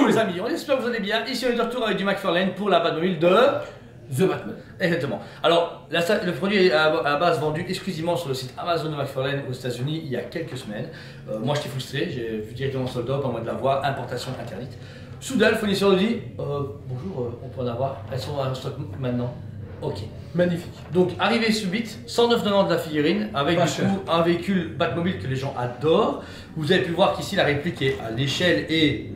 Bonjour les amis, on espère que vous allez bien. Ici on est de retour avec du McFarlane pour la Batmobile de The Batman. Exactement. Alors le produit est à la base vendu exclusivement sur le site Amazon de McFarlane aux États-Unis il y a quelques semaines. Moi j'étais frustré, j'ai vu directement sur le doc en mode de la voix, importation interdite. Soudain le fournisseur nous dit bonjour, on peut en avoir, elles sont en stock maintenant. Ok. Magnifique. Donc arrivée subite, 109,90 de la figurine avec du coup un véhicule Batmobile que les gens adorent. Vous avez pu voir qu'ici la réplique est à l'échelle et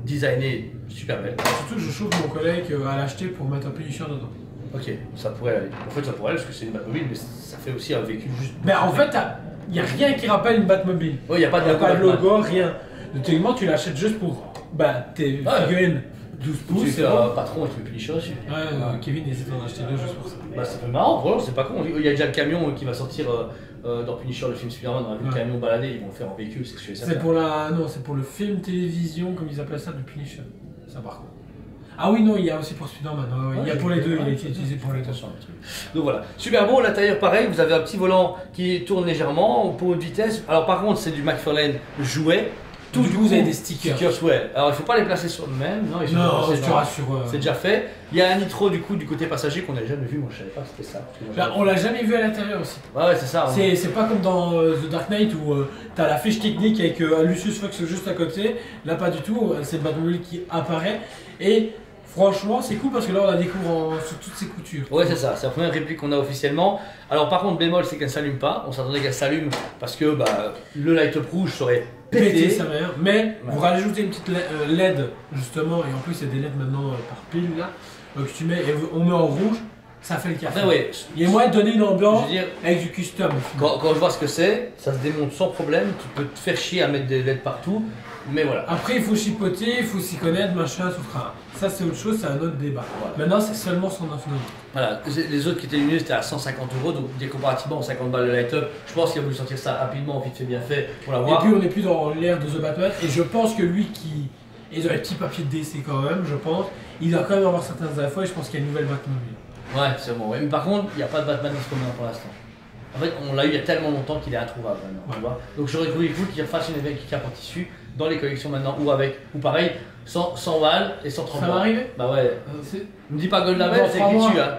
designée super belle. Surtout je chauffe mon collègue à l'acheter pour mettre un Punisher dedans. Ok, ça pourrait aller. En fait ça pourrait aller parce que c'est une Batmobile mais ça fait aussi un véhicule juste... Mais en fait, il n'y a rien qui rappelle une Batmobile. Oui, il n'y a pas de logo, rien. Donc techniquement tu l'achètes juste pour tes figurines 12 pouces. Tu fais un patron et tu mets Punisher dessus. Ouais, Kevin hésite à en acheter deux juste pour ça. Bah c'est un peu marrant, voilà, c'est pas con. Il y a déjà le camion qui va sortir dans Punisher, le film Spider-Man, on a vu le camion balader, ils vont le faire en véhicule, c'est ce que je sais. C'est pour la... Non, c'est pour le film télévision, comme ils appellent ça, de Punisher. Ça par contre. Ah oui, non, il y a aussi pour Spider-Man. Il y a pour les deux, il a été utilisé pour les deux. Donc voilà, super beau, l'intérieur pareil, vous avez un petit volant qui tourne légèrement pour une vitesse. Alors par contre, c'est du McFarlane jouet. Tout du coup, vous avez des stickers. Ouais. Alors il faut pas les placer sur le même. Non, je te rassure. C'est déjà fait. Il y a un nitro du coup du côté passager qu'on n'a jamais vu. Moi je savais pas que c'était ça. Là, on l'a jamais vu à l'intérieur aussi. Ouais, c'est ça. C'est pas comme dans The Dark Knight où t'as la fiche technique avec Lucius Fox juste à côté. Là pas du tout. C'est Batmobile qui apparaît et franchement, c'est cool parce que là on la découvre sur toutes ses coutures. Ouais, c'est ça, c'est la première réplique qu'on a officiellement. Alors, par contre, bémol, c'est qu'elle ne s'allume pas. On s'attendait qu'elle s'allume parce que le light-up rouge serait pété sa mère. Mais vous rajoutez une petite LED justement, et en plus, il y a des LED maintenant par pile là que tu mets et on met en rouge. Ça fait le café. Après, ouais, il y a moyen de donner une ambiance je veux dire, avec du custom. Quand je vois ce que c'est, ça se démonte sans problème. Tu peux te faire chier à mettre des LED partout. Mais voilà. Après, il faut chipoter, il faut s'y connaître, machin, tout ça. Ça, c'est autre chose, c'est un autre débat. Voilà. Maintenant, c'est seulement 109,90. Voilà. Les autres qui étaient lumineux, c'était à 150 €. Donc, comparativement aux 50 balles de light-up, je pense qu'il a voulu sortir ça rapidement, vite fait, bien fait pour l'avoir. Et puis, on n'est plus dans l'ère de The Batman. Et je pense que lui qui est dans les petits papiers de DC quand même, je pense, il doit quand même avoir certaines infos et je pense qu'il y a une nouvelle Batmobile. Ouais, c'est bon. Ouais. Mais par contre, il n'y a pas de Batman disponible pour l'instant. En fait, on l'a eu il y a tellement longtemps qu'il est introuvable maintenant. Tu vois. Donc j'aurais trouvé cool qu'il fasse une cape en tissu dans les collections maintenant ou pareil, 100 balles et 130 balles. Ça va arriver? Bah ouais. Ne me dis pas Gold Label, c'est écrit dessus. Hein.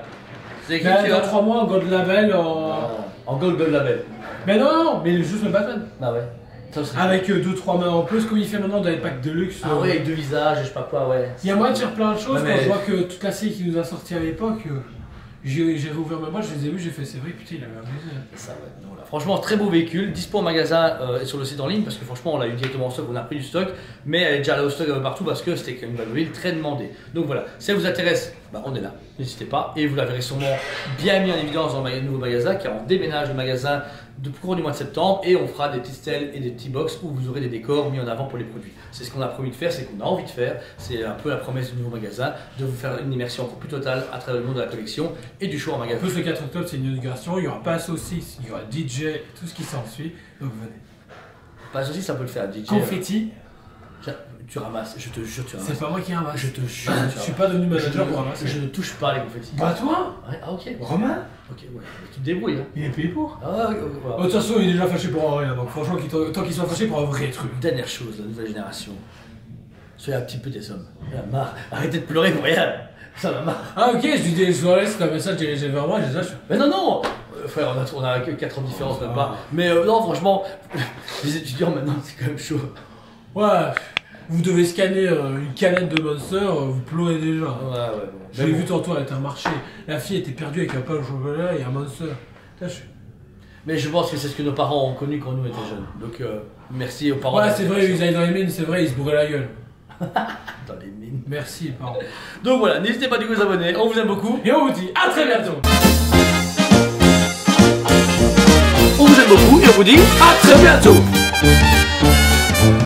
C'est écrit dessus. Dans 3 mois, Gold Label en Gold Label. Mais non, mais juste le Batman. Bah ouais. Avec 2-3 mains en plus, comme il fait maintenant dans les packs de luxe. Ah ouais, avec 2 visages, je sais pas quoi, ouais. Il y a moyen de faire plein de choses. Quand je vois que toute la série qui nous a sorti à l'époque. J'ai réouvert ma boîte, je les ai vus, j'ai fait c'est vrai, putain, il avait abusé. Ça, ouais. Donc, voilà. Franchement, très beau véhicule, dispo en magasin et sur le site en ligne parce que franchement, on l'a eu directement en stock, on a pris du stock, mais elle est déjà là au stock partout parce que c'était une Batmobile très demandée. Donc voilà, si elle vous intéresse, on est là, n'hésitez pas et vous la verrez sûrement bien mis en évidence dans le nouveau magasin car on déménage le magasin de cours du mois de septembre et on fera des petites stèles et des petits box où vous aurez des décors mis en avant pour les produits. C'est ce qu'on a promis de faire, c'est qu'on a envie de faire, c'est un peu la promesse du nouveau magasin, de vous faire une immersion encore plus totale à travers le monde de la collection et du show en magasin. En plus le 4 octobre c'est une inauguration, il y aura pas saucisse, il y aura DJ, tout ce qui s'ensuit, donc venez. Pas saucisse, ça peut le faire, DJ. Confetti. Tu ramasses, je te jure, tu ramasses. C'est pas moi qui ramasse. Je te jure. Je suis pas devenu manager pour ramasser. Je ne touche pas les confettis. Bah toi? Ouais, ah ok. Romain? Ok, ouais. Tu te débrouilles. Hein. Il est payé pour? Ah ouais, de toute façon, il est déjà fâché pour rien, donc franchement, tant qu'il soit fâché pour un vrai truc. Dernière chose, la nouvelle génération. Soyez un petit peu des hommes. J'en ai marre. Arrêtez de pleurer pour rien. Ça m'a marre. Ah ok, je dis c'est un message dirigé vers moi, j'ai ça. Mais non frère, on a que 4 ans de différence, même pas. Mais non, franchement, les étudiants maintenant, c'est quand même chaud. Ouais. Vous devez scanner une canette de Monster, vous pleurez déjà. Ouais, bon. Je l'ai vu tantôt, elle était un marché. La fille était perdue avec un pain au chocolat et un Monster. Mais je pense que c'est ce que nos parents ont connu quand nous étions jeunes. Donc merci aux parents. Ouais, c'est vrai, ils allaient dans les mines, c'est vrai, ils se bourraient la gueule. Dans les mines. Merci, parents. Donc voilà, n'hésitez pas du coup à vous abonner, on vous aime beaucoup. Et on vous dit à très bientôt. On vous aime beaucoup et on vous dit à très bientôt.